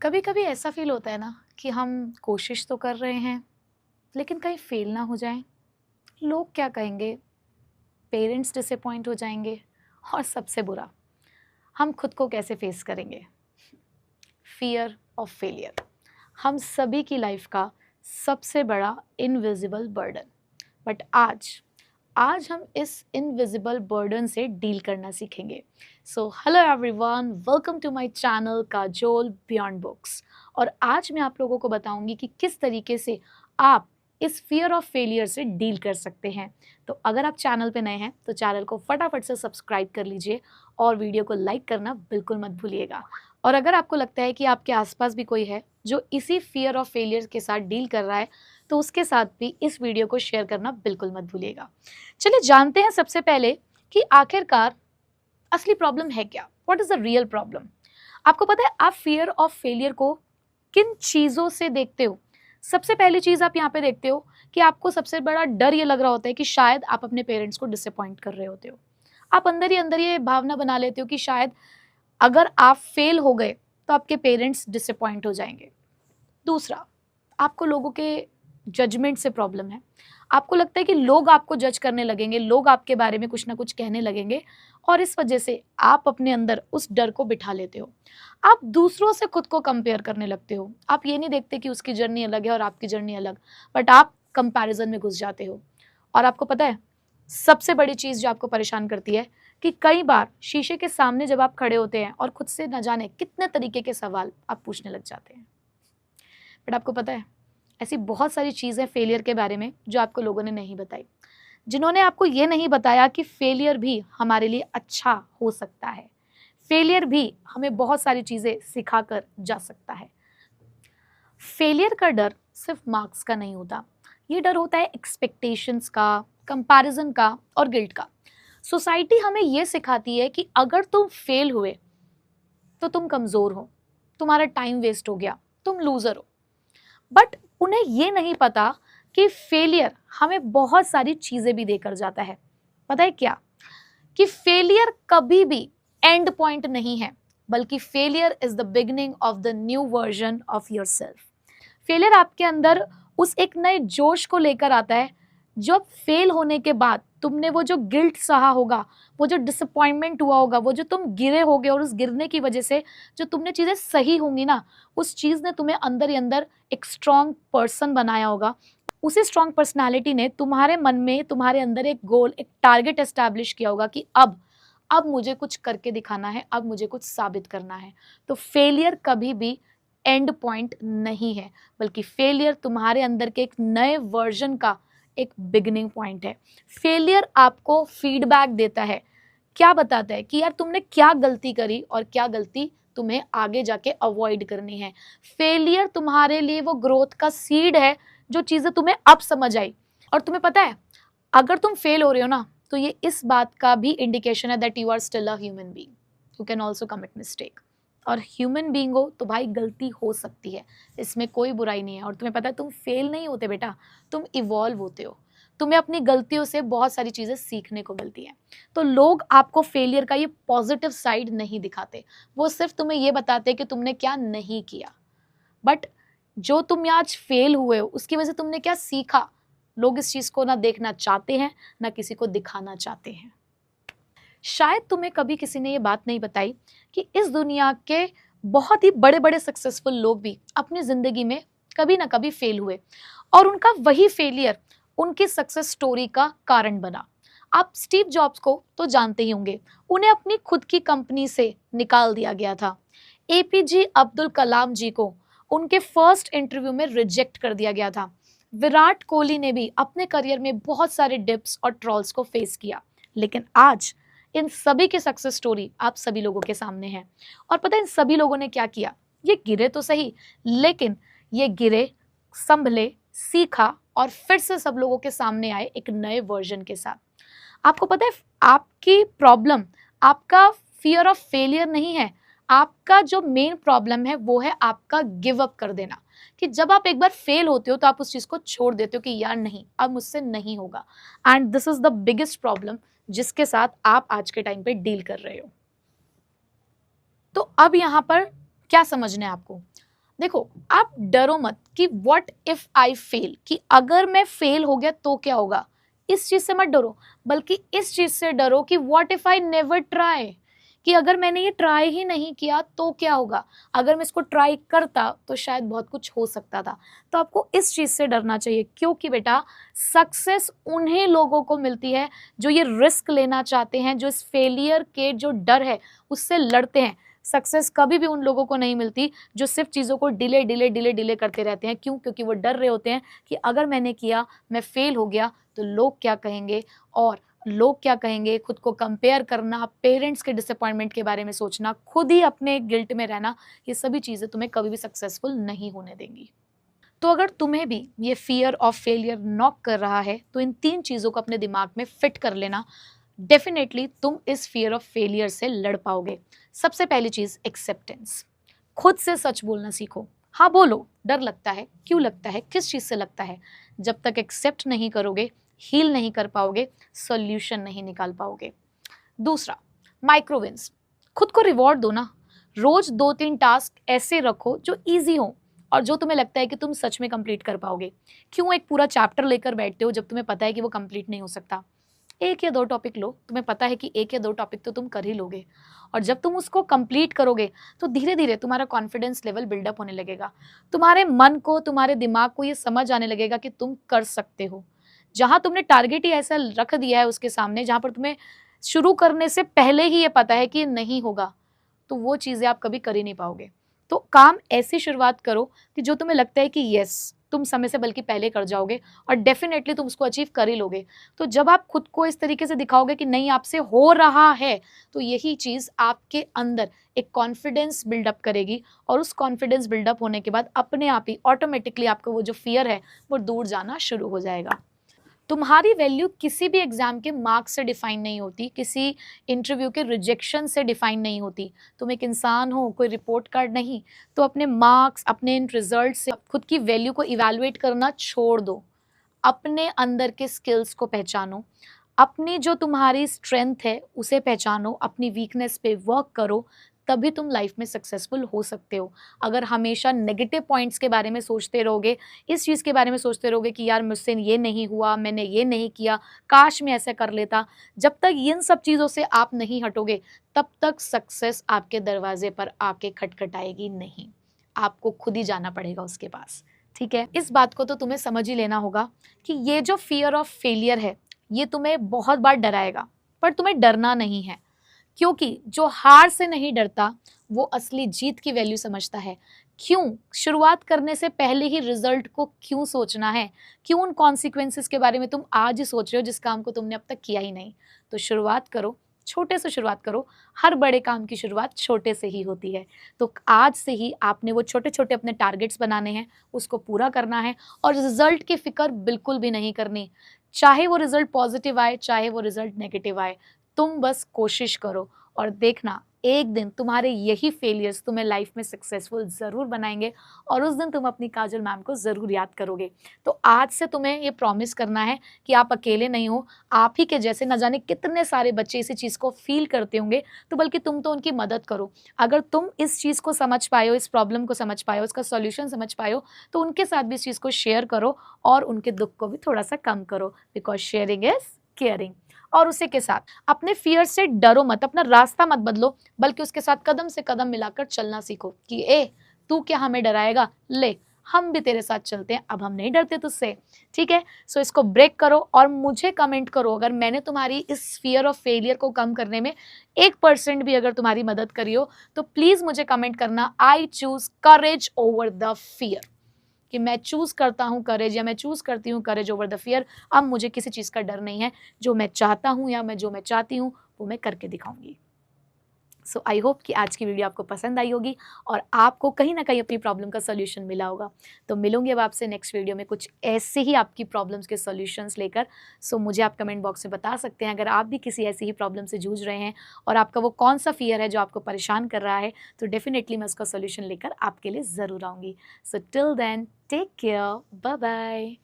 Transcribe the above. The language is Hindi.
कभी कभी ऐसा फील होता है ना कि हम कोशिश तो कर रहे हैं लेकिन कहीं फेल ना हो जाए। लोग क्या कहेंगे, पेरेंट्स डिसअपॉइंट हो जाएंगे, और सबसे बुरा, हम खुद को कैसे फेस करेंगे। फियर ऑफ फेलियर हम सभी की लाइफ का सबसे बड़ा इनविजिबल बर्डन। बट आज आज हम इस इनविजिबल बर्डन से डील करना सीखेंगे। So hello everyone, welcome to my channel Kajol beyond books. और आज मैं आप लोगों को बताऊंगी कि किस तरीके से आप इस फियर ऑफ फेलियर से डील कर सकते हैं। तो अगर आप चैनल पे नए हैं तो चैनल को फटाफट से सब्सक्राइब कर लीजिए और वीडियो को लाइक करना बिल्कुल मत भूलिएगा। और अगर आपको लगता है कि आपके आसपास भी कोई है जो इसी फियर ऑफ फेलियर के साथ डील कर रहा है तो उसके साथ भी इस वीडियो को शेयर करना बिल्कुल मत भूलिएगा। चलिए जानते हैं सबसे पहले कि आखिरकार असली प्रॉब्लम है क्या। What is the real problem. आपको पता है आप फियर ऑफ फेलियर को किन चीज़ों से देखते हो। सबसे पहली चीज़ आप यहाँ पे देखते हो कि आपको सबसे बड़ा डर ये लग रहा होता है कि शायद आप अपने पेरेंट्स को डिसअपॉइंट कर रहे होते हो। आप अंदर ही अंदर ये भावना बना लेते हो कि शायद अगर आप फेल हो गए तो आपके पेरेंट्स डिसअपॉइंट हो जाएंगे। दूसरा, आपको लोगों के जजमेंट से प्रॉब्लम है। आपको लगता है कि लोग आपको जज करने लगेंगे, लोग आपके बारे में कुछ ना कुछ कहने लगेंगे, और इस वजह से आप अपने अंदर उस डर को बिठा लेते हो। आप दूसरों से खुद को कंपेयर करने लगते हो। आप ये नहीं देखते कि उसकी जर्नी अलग है और आपकी जर्नी अलग, बट आप कंपैरिजन में घुस जाते हो। और आपको पता है सबसे बड़ी चीज़ जो आपको परेशान करती है कि कई बार शीशे के सामने जब आप खड़े होते हैं और खुद से न जाने कितने तरीके के सवाल आप पूछने लग जाते हैं। बट आपको पता है ऐसी बहुत सारी चीज़ें फेलियर के बारे में जो आपको लोगों ने नहीं बताई, जिन्होंने आपको ये नहीं बताया कि फेलियर भी हमारे लिए अच्छा हो सकता है। फेलियर भी हमें बहुत सारी चीज़ें सिखा कर जा सकता है। फेलियर का डर सिर्फ मार्क्स का नहीं होता, ये डर होता है एक्सपेक्टेशंस का, कंपैरिजन का और गिल्ट का। सोसाइटी हमें ये सिखाती है कि अगर तुम फेल हुए तो तुम कमज़ोर हो, तुम्हारा टाइम वेस्ट हो गया, तुम लूज़र हो। बट उन्हें ये नहीं पता कि फेलियर हमें बहुत सारी चीजें भी देकर जाता है। पता है क्या? कि फेलियर कभी भी एंड पॉइंट नहीं है, बल्कि failure is the beginning of the new version of yourself. Failure आपके अंदर उस एक नए जोश को लेकर आता है। जब फेल होने के बाद तुमने वो जो गिल्ट सहा होगा, वो जो डिसअपॉइंटमेंट हुआ होगा, वो जो तुम गिरे होगे और उस गिरने की वजह से जो तुमने चीज़ें सही होंगी ना, उस चीज़ ने तुम्हें अंदर ही अंदर एक स्ट्रॉन्ग पर्सन बनाया होगा। उसी स्ट्रॉन्ग पर्सनालिटी ने तुम्हारे मन में, तुम्हारे अंदर एक गोल, एक टारगेट एस्टैब्लिश किया होगा कि अब मुझे कुछ करके दिखाना है, अब मुझे कुछ साबित करना है। तो फेलियर कभी भी एंड पॉइंट नहीं है, बल्कि फेलियर तुम्हारे अंदर के एक नए वर्जन का एक बिगिनिंग पॉइंट है। फेलियर आपको फीडबैक देता है, क्या बताता है कि यार तुमने क्या गलती करी और क्या गलती तुम्हें आगे जाके अवॉइड करनी है। फेलियर तुम्हारे लिए वो ग्रोथ का सीड है, जो चीज़ें तुम्हें अब समझ आई। और तुम्हें पता है अगर तुम फेल हो रहे हो ना, तो ये इस बात का भी इंडिकेशन है that you are still a human being, you can also commit mistake. और ह्यूमन बीइंग हो तो भाई गलती हो सकती है, इसमें कोई बुराई नहीं है। और तुम्हें पता है तुम फेल नहीं होते बेटा, तुम इवॉल्व होते हो। तुम्हें अपनी गलतियों से बहुत सारी चीज़ें सीखने को मिलती हैं। तो लोग आपको फेलियर का ये पॉजिटिव साइड नहीं दिखाते, वो सिर्फ तुम्हें ये बताते हैं कि तुमने क्या नहीं किया। बट जो तुम आज फेल हुए हो उसकी वजह से तुमने क्या सीखा, लोग इस चीज़ को ना देखना चाहते हैं, ना किसी को दिखाना चाहते हैं। शायद तुम्हें कभी किसी ने ये बात नहीं बताई कि इस दुनिया के बहुत ही बड़े बड़े सक्सेसफुल लोग भी अपनी ज़िंदगी में कभी ना कभी फेल हुए, और उनका वही फेलियर उनकी सक्सेस स्टोरी का कारण बना। आप स्टीव जॉब्स को तो जानते ही होंगे, उन्हें अपनी खुद की कंपनी से निकाल दिया गया था। एपीजे अब्दुल कलाम जी को उनके फर्स्ट इंटरव्यू में रिजेक्ट कर दिया गया था। विराट कोहली ने भी अपने करियर में बहुत सारे डिप्स और ट्रॉल्स को फेस किया, लेकिन आज इन सभी की सक्सेस स्टोरी आप सभी लोगों के सामने है। और पता है इन सभी लोगों ने क्या किया? ये गिरे तो सही, लेकिन ये गिरे, संभले, सीखा और फिर से सब लोगों के सामने आए एक नए वर्जन के साथ। आपको पता है आपकी प्रॉब्लम, आपका फियर ऑफ फेलियर नहीं है, आपका जो मेन प्रॉब्लम है वो है आपका गिव अप कर देना। कि जब आप एक बार फेल होते हो तो आप उस चीज़ को छोड़ देते हो कि यार नहीं, अब मुझसे नहीं होगा। And this is the biggest problem जिसके साथ आप आज के टाइम पे डील कर रहे हो। तो अब यहाँ पर क्या समझना है आपको? देखो, आप डरो मत कि व्हाट इफ आई फेल, कि अगर मैं फेल हो गया तो क्या होगा, इस चीज से मत डरो, बल्कि इस चीज से डरो कि what if I never try, कि अगर मैंने ये ट्राई ही नहीं किया तो क्या होगा, अगर मैं इसको ट्राई करता तो शायद बहुत कुछ हो सकता था। तो आपको इस चीज से डरना चाहिए, क्योंकि बेटा सक्सेस उन्हीं लोगों को मिलती है जो ये रिस्क लेना चाहते हैं, जो इस फेलियर के जो डर है उससे लड़ते हैं। सक्सेस कभी भी उन लोगों को नहीं मिलती जो सिर्फ चीज़ों को डिले डिले डिले डिले करते रहते हैं। क्यों? क्योंकि वो डर रहे होते हैं कि अगर मैंने किया, मैं फेल हो गया तो लोग क्या कहेंगे, और लोग क्या कहेंगे, खुद को कंपेयर करना, पेरेंट्स के डिसअपॉइंटमेंट के बारे में सोचना, खुद ही अपने गिल्ट में रहना, ये सभी चीज़ें तुम्हें कभी भी सक्सेसफुल नहीं होने देंगी। तो अगर तुम्हें भी ये फियर ऑफ फेलियर नॉक कर रहा है तो इन 3 चीज़ों को अपने दिमाग में फिट कर लेना। डेफिनेटली तुम इस फियर ऑफ फेलियर से लड़ पाओगे। सबसे पहली चीज़, एक्सेप्टेंस। खुद से सच बोलना सीखो। हाँ बोलो, डर लगता है, क्यों लगता है, किस चीज़ से लगता है। जब तक एक्सेप्ट नहीं करोगे, हील नहीं कर पाओगे, सॉल्यूशन नहीं निकाल पाओगे। दूसरा, माइक्रोविंस। खुद को रिवॉर्ड दो ना। रोज 2-3 टास्क ऐसे रखो जो इजी हो और जो तुम्हें लगता है कि तुम सच में कंप्लीट कर पाओगे। क्यों एक पूरा चैप्टर लेकर बैठते हो जब तुम्हें पता है कि वो कंप्लीट नहीं हो सकता। 1 या 2 टॉपिक लो, तुम्हें पता है कि 1 या 2 टॉपिक तो तुम कर ही लोगे, और जब तुम उसको कंप्लीट करोगे तो धीरे धीरे तुम्हारा कॉन्फिडेंस लेवल बिल्डअप होने लगेगा। तुम्हारे मन को, तुम्हारे दिमाग को ये समझ आने लगेगा कि तुम कर सकते हो। जहाँ तुमने टारगेट ही ऐसा रख दिया है उसके सामने, जहाँ पर तुम्हें शुरू करने से पहले ही ये पता है कि ये नहीं होगा, तो वो चीज़ें आप कभी कर ही नहीं पाओगे। तो काम ऐसी शुरुआत करो कि जो तुम्हें लगता है कि यस, तुम समय से बल्कि पहले कर जाओगे और डेफिनेटली तुम उसको अचीव कर ही लोगे। तो जब आप खुद को इस तरीके से दिखाओगे कि नहीं, आपसे हो रहा है, तो यही चीज़ आपके अंदर एक कॉन्फिडेंस बिल्डअप करेगी, और उस कॉन्फिडेंस बिल्डअप होने के बाद अपने आप ही ऑटोमेटिकली आपका वो जो फियर है वो दूर जाना शुरू हो जाएगा। तुम्हारी वैल्यू किसी भी एग्जाम के मार्क्स से डिफाइन नहीं होती, किसी इंटरव्यू के रिजेक्शन से डिफाइन नहीं होती। तुम एक इंसान हो, कोई रिपोर्ट कार्ड नहीं। तो अपने मार्क्स, अपने इन रिजल्ट से खुद की वैल्यू को इवैल्यूएट करना छोड़ दो। अपने अंदर के स्किल्स को पहचानो, अपनी जो तुम्हारी स्ट्रेंथ है उसे पहचानो, अपनी वीकनेस पे वर्क करो, तभी तुम लाइफ में सक्सेसफुल हो सकते हो। अगर हमेशा नेगेटिव पॉइंट्स के बारे में सोचते रहोगे, इस चीज़ के बारे में सोचते रहोगे कि यार मुझसे ये नहीं हुआ, मैंने ये नहीं किया, काश मैं ऐसा कर लेता, जब तक इन सब चीज़ों से आप नहीं हटोगे तब तक सक्सेस आपके दरवाजे पर आके खटखटाएगी नहीं। आपको खुद ही जाना पड़ेगा उसके पास। ठीक है, इस बात को तो तुम्हें समझ ही लेना होगा कि ये जो फियर ऑफ फेलियर है ये तुम्हें बहुत बार डराएगा, पर तुम्हें डरना नहीं है, क्योंकि जो हार से नहीं डरता वो असली जीत की वैल्यू समझता है। क्यों शुरुआत करने से पहले ही रिजल्ट को क्यों सोचना है, क्यों उन कॉन्सिक्वेंसेस के बारे में तुम आज ही सोच रहे हो जिस काम को तुमने अब तक किया ही नहीं। तो शुरुआत करो, छोटे से शुरुआत करो। हर बड़े काम की शुरुआत छोटे से ही होती है। तो आज से ही आपने वो छोटे छोटे अपने टारगेट्स बनाने हैं, उसको पूरा करना है, और रिजल्ट की फिक्र बिल्कुल भी नहीं करनी। चाहे वो रिजल्ट पॉजिटिव आए, चाहे वो रिजल्ट नेगेटिव आए, तुम बस कोशिश करो और देखना एक दिन तुम्हारे यही फेलियर्स तुम्हें लाइफ में सक्सेसफुल ज़रूर बनाएंगे, और उस दिन तुम अपनी काजल मैम को ज़रूर याद करोगे। तो आज से तुम्हें ये प्रॉमिस करना है कि आप अकेले नहीं हो। आप ही के जैसे न जाने कितने सारे बच्चे इसी चीज़ को फील करते होंगे, तो बल्कि तुम तो उनकी मदद करो। अगर तुम इस चीज़ को समझ पाए हो, इस प्रॉब्लम को समझ पाए हो, इसका सॉल्यूशन समझ पाए हो, तो उनके साथ भी इस चीज़ को शेयर करो और उनके दुख को भी थोड़ा सा कम करो, बिकॉज शेयरिंग इज केयरिंग। और उसी के साथ अपने फियर से डरो मत, अपना रास्ता मत बदलो, बल्कि उसके साथ कदम से कदम मिलाकर चलना सीखो कि ए तू क्या हमें डराएगा, ले हम भी तेरे साथ चलते हैं, अब हम नहीं डरते तुझसे। ठीक है, सो इसको ब्रेक करो और मुझे कमेंट करो अगर मैंने तुम्हारी इस फियर ऑफ फेलियर को कम करने में 1% भी अगर तुम्हारी मदद करी हो, तो प्लीज मुझे कमेंट करना, I choose courage over the fear, कि मैं चूज़ करता हूँ करेज, या मैं चूज़ करती हूँ करेज ओवर द फियर। अब मुझे किसी चीज़ का डर नहीं है, जो मैं चाहता हूँ या मैं जो मैं चाहती हूँ वो मैं करके दिखाऊंगी। सो आई होप कि आज की वीडियो आपको पसंद आई होगी और आपको कहीं ना कहीं अपनी प्रॉब्लम का सोल्यूशन मिला होगा। तो मिलूंगी अब आपसे नेक्स्ट वीडियो में कुछ ऐसे ही आपकी प्रॉब्लम्स के सोल्यूशंस लेकर। सो मुझे आप कमेंट बॉक्स में बता सकते हैं अगर आप भी किसी ऐसी ही प्रॉब्लम से जूझ रहे हैं और आपका वो कौन सा फियर है जो आपको परेशान कर रहा है, तो डेफिनेटली मैं उसका सोल्यूशन लेकर आपके लिए ज़रूर आऊँगी। So till then take care, bye bye.